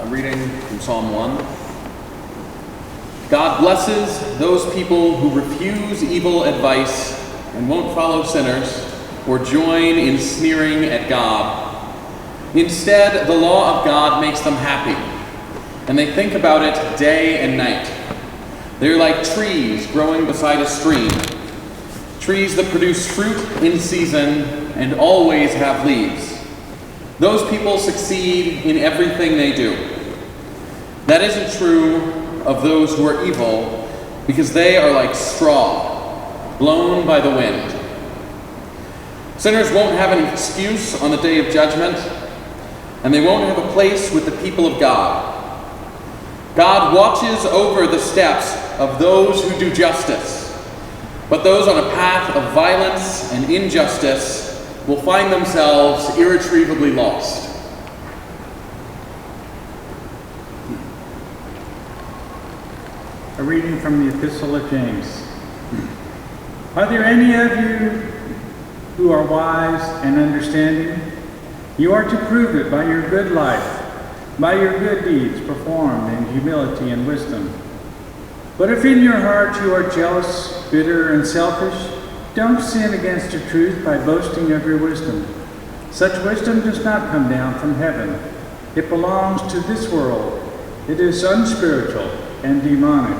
I'm reading from Psalm 1. God blesses those people who refuse evil advice and won't follow sinners or join in sneering at God. Instead, the law of God makes them happy, and they think about it day and night. They're like trees growing beside a stream, trees that produce fruit in season and always have leaves. Those people succeed in everything they do. That isn't true of those who are evil, because they are like straw, blown by the wind. Sinners won't have an excuse on the day of judgment, and they won't have a place with the people of God. God watches over the steps of those who do justice, but those on a path of violence and injustice will find themselves irretrievably lost. A reading from the Epistle of James. Are there any of you who are wise and understanding? You are to prove it by your good life, by your good deeds performed in humility and wisdom. But if in your heart you are jealous, bitter, and selfish, don't sin against the truth by boasting of your wisdom. Such wisdom does not come down from heaven. It belongs to this world. It is unspiritual and demonic.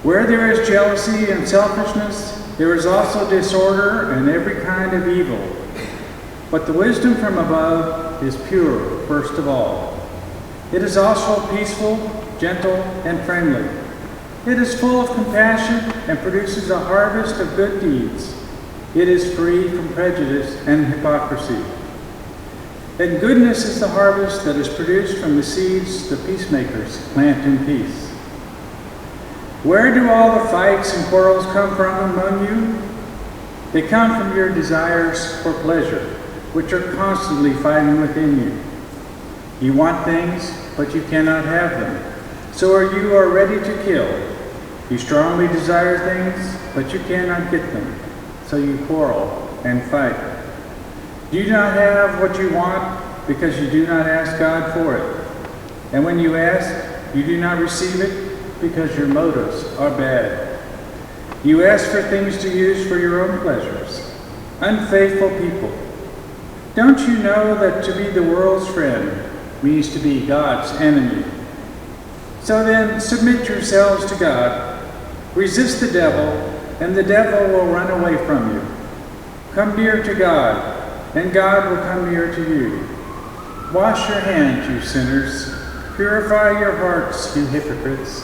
Where there is jealousy and selfishness, there is also disorder and every kind of evil. But the wisdom from above is pure, first of all. It is also peaceful, gentle, and friendly. It is full of compassion and produces a harvest of good deeds. It is free from prejudice and hypocrisy. And goodness is the harvest that is produced from the seeds the peacemakers plant in peace. Where do all the fights and quarrels come from among you? They come from your desires for pleasure, which are constantly fighting within you. You want things, but you cannot have them. So you are ready to kill. You strongly desire things, but you cannot get them. So you quarrel and fight. You do not have what you want because you do not ask God for it. And when you ask, you do not receive it because your motives are bad. You ask for things to use for your own pleasures. Unfaithful people. Don't you know that to be the world's friend means to be God's enemy? So then, submit yourselves to God. Resist the devil, and the devil will run away from you. Come near to God, and God will come near to you. Wash your hands, you sinners. Purify your hearts, you hypocrites.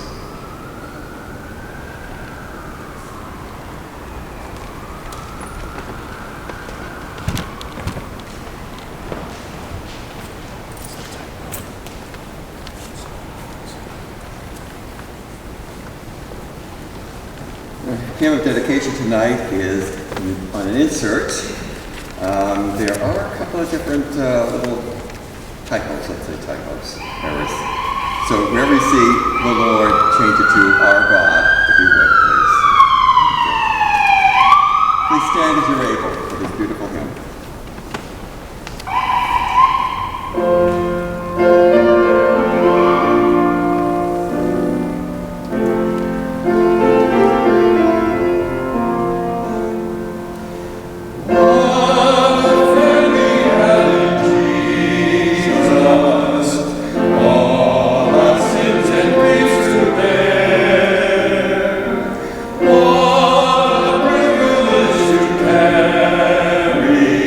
The hymn of dedication tonight is on an insert. There are a couple of different little typos, let's say typos, errors. So wherever you see the Lord, change it to our God, if you would, please. Please stand as you're able for this beautiful hymn. Carry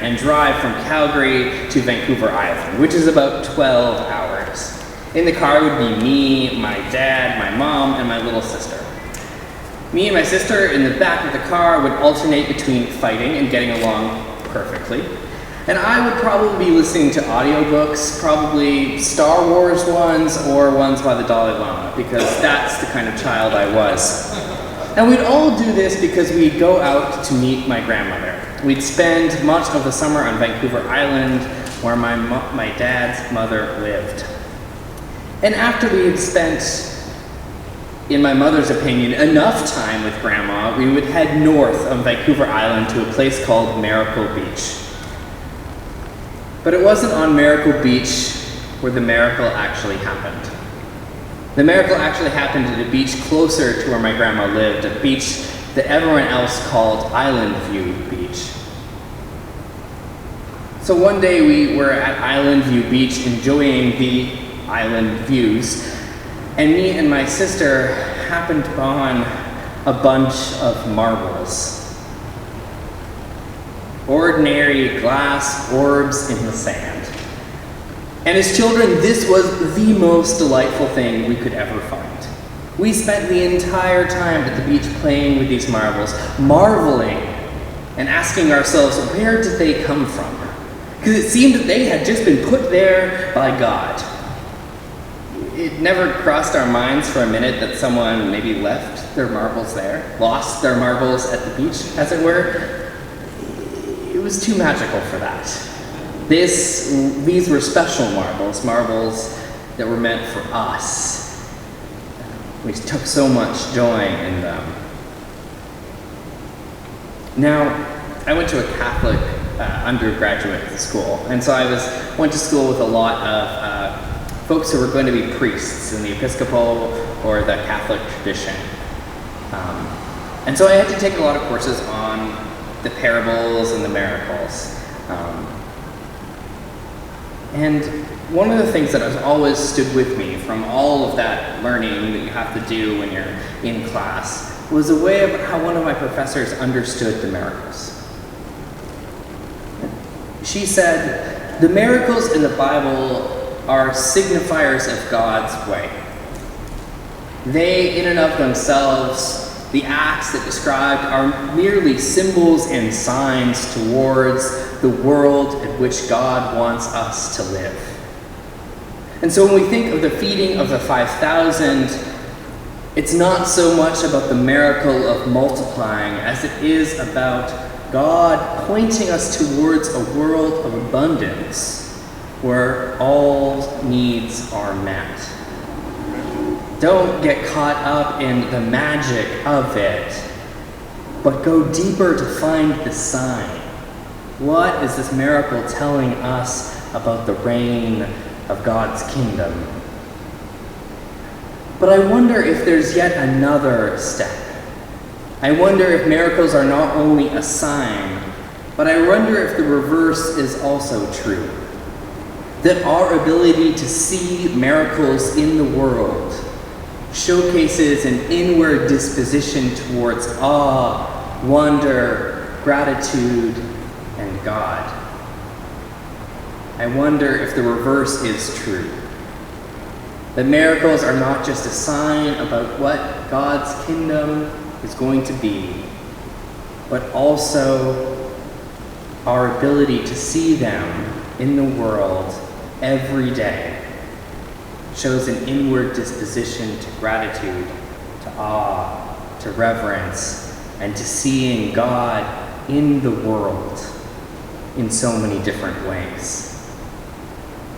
and drive from Calgary to Vancouver Island, which is about 12 hours. In the car would be me, my dad, my mom, and my little sister. Me and my sister in the back of the car would alternate between fighting and getting along perfectly. And I would probably be listening to audiobooks, probably Star Wars ones or ones by the Dalai Lama, because that's the kind of child I was. And we'd all do this because we'd go out to meet my grandmother. We'd spend much of the summer on Vancouver Island, where my dad's mother lived. And after we had spent, in my mother's opinion, enough time with Grandma, we would head north on Vancouver Island to a place called Miracle Beach. But it wasn't on Miracle Beach where the miracle actually happened. The miracle actually happened at a beach closer to where my grandma lived, a beach that everyone else called Island View Beach. So one day we were at Island View Beach enjoying the island views, and me and my sister happened upon a bunch of marbles. Ordinary glass orbs in the sand. And as children, this was the most delightful thing we could ever find. We spent the entire time at the beach playing with these marbles, marveling and asking ourselves, where did they come from? Because it seemed that they had just been put there by God. It never crossed our minds for a minute that someone maybe left their marbles there, lost their marbles at the beach, as it were. It was too magical for that. These were special marbles that were meant for us. We took so much joy in them. Now, I went to a Catholic undergraduate school, and so I went to school with a lot of folks who were going to be priests in the Episcopal or the Catholic tradition. And so I had to take a lot of courses on the parables and the miracles. And one of the things that has always stood with me from all of that learning that you have to do when you're in class was a way of how one of my professors understood the miracles. She said, the miracles in the Bible are signifiers of God's way. They, in and of themselves, the acts that described are merely symbols and signs towards the world in which God wants us to live. And so when we think of the feeding of the 5,000, it's not so much about the miracle of multiplying as it is about God pointing us towards a world of abundance where all needs are met. Don't get caught up in the magic of it, but go deeper to find the sign. What is this miracle telling us about the reign of God's kingdom? But I wonder if there's yet another step. I wonder if miracles are not only a sign, but I wonder if the reverse is also true. That our ability to see miracles in the world showcases an inward disposition towards awe, wonder, gratitude, and God. I wonder if the reverse is true. That miracles are not just a sign about what God's kingdom is going to be, but also our ability to see them in the world every day shows an inward disposition to gratitude, to awe, to reverence, and to seeing God in the world in so many different ways.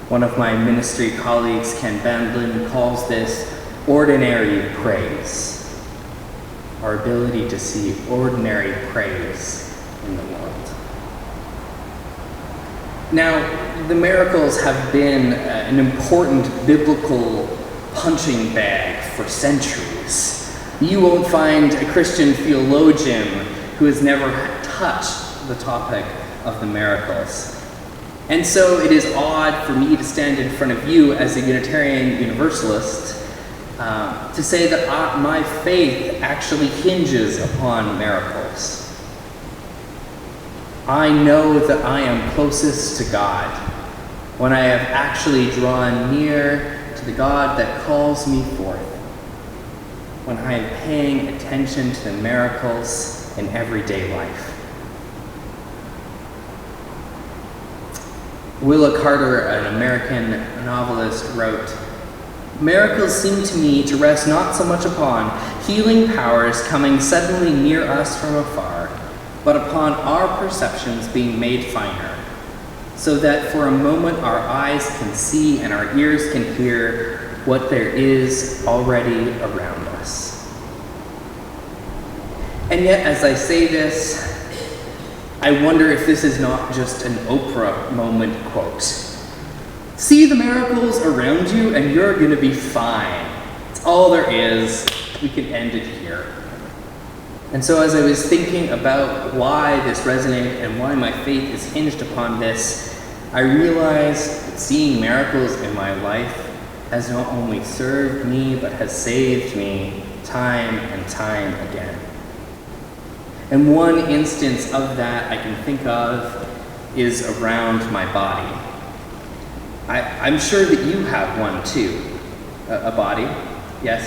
One of my ministry colleagues, Ken Bandlin, calls this ordinary praise. Our ability to see ordinary praise in the world. Now, the miracles have been an important biblical punching bag for centuries. You won't find a Christian theologian who has never touched the topic of the miracles. And so it is odd for me to stand in front of you as a Unitarian Universalist to say that my faith actually hinges upon miracles. I know that I am closest to God when I have actually drawn near to the God that calls me forth, when I am paying attention to the miracles in everyday life. Willa Carter, an American novelist, wrote, "Miracles seem to me to rest not so much upon healing powers coming suddenly near us from afar, but upon our perceptions being made finer, so that for a moment our eyes can see and our ears can hear what there is already around us." And yet, as I say this, I wonder if this is not just an Oprah moment quote. See the miracles around you and you're going to be fine. It's all there is. We can end it here. And so as I was thinking about why this resonated and why my faith is hinged upon this, I realized that seeing miracles in my life has not only served me, but has saved me time and time again. And one instance of that I can think of is around my body. I'm sure that you have one too, a body, yes?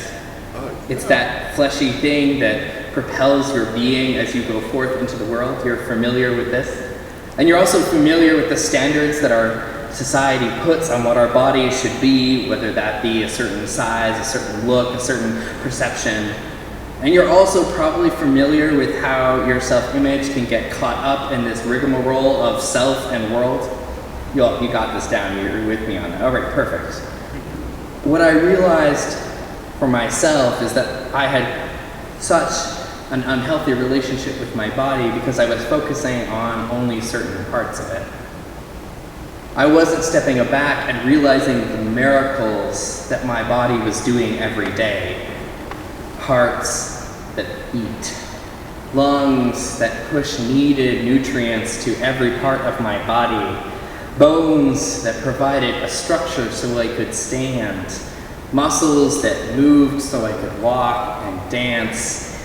It's that fleshy thing that propels your being as you go forth into the world. You're familiar with this? And you're also familiar with the standards that our society puts on what our bodies should be, whether that be a certain size, a certain look, a certain perception. And you're also probably familiar with how your self-image can get caught up in this rigmarole of self and world. You got this down, you're with me on that. All right, perfect. What I realized for myself is that I had such an unhealthy relationship with my body because I was focusing on only certain parts of it. I wasn't stepping back and realizing the miracles that my body was doing every day. Hearts that beat, lungs that push needed nutrients to every part of my body, bones that provided a structure so I could stand, muscles that moved so I could walk and dance,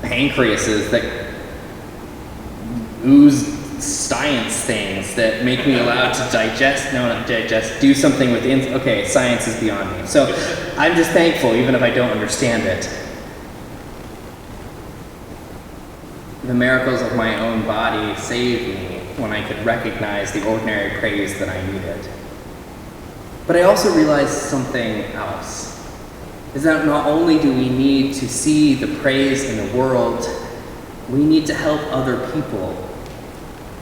pancreases that ooze science things that make me allowed to do something with okay, science is beyond me. So I'm just thankful, even if I don't understand it. The miracles of my own body saved me when I could recognize the ordinary praise that I needed. But I also realized something else, is that not only do we need to see the praise in the world, we need to help other people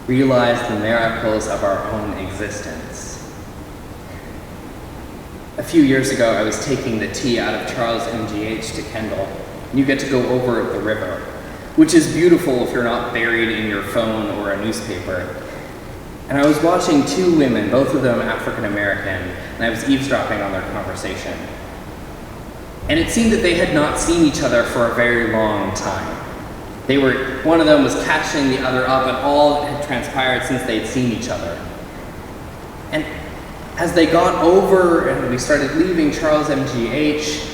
realize the miracles of our own existence. A few years ago, I was taking the T out of Charles MGH to Kendall. You get to go over the river, which is beautiful if you're not buried in your phone or a newspaper. And I was watching two women, both of them African American, and I was eavesdropping on their conversation. And it seemed that they had not seen each other for a very long time. One of them was catching the other up, and all had transpired since they'd seen each other. And as they got over and we started leaving Charles MGH,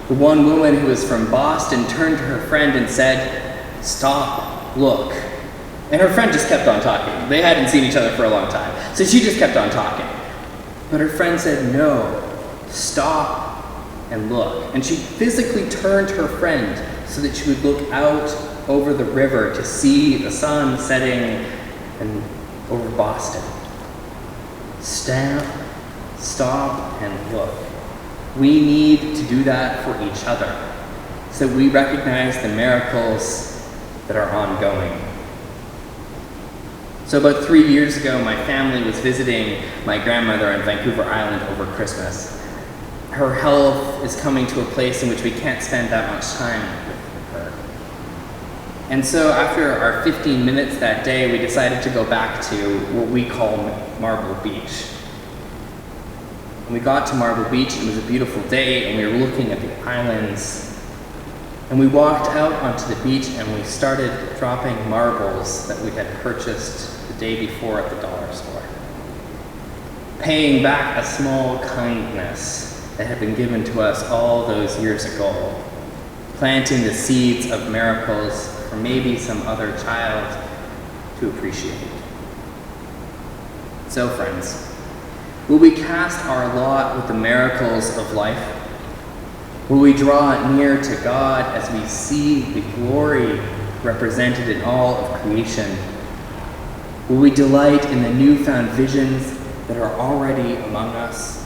the one woman who was from Boston turned to her friend and said, "Stop, look." And her friend just kept on talking. They hadn't seen each other for a long time, so she just kept on talking. But her friend said, "No, stop and look." And she physically turned her friend so that she would look out over the river to see the sun setting and over Boston. Stop and look. We need to do that for each other so we recognize the miracles that are ongoing. So about 3 years ago, my family was visiting my grandmother on Vancouver Island over Christmas. Her health is coming to a place in which we can't spend that much time with her. And so after our 15 minutes that day, we decided to go back to what we call Marble Beach. When we got to Marble Beach, it was a beautiful day, and we were looking at the islands. And we walked out onto the beach, and we started dropping marbles that we had purchased the day before at the dollar store, paying back a small kindness that had been given to us all those years ago, planting the seeds of miracles or maybe some other child to appreciate. So, friends, will we cast our lot with the miracles of life? Will we draw near to God as we see the glory represented in all of creation? Will we delight in the newfound visions that are already among us?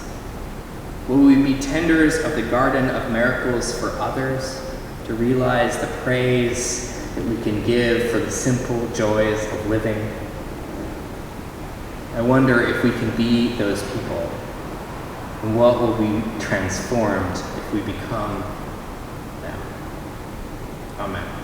Will we be tenders of the garden of miracles for others to realize the praise that we can give for the simple joys of living? I wonder if we can be those people, and what will be transformed if we become them. Amen.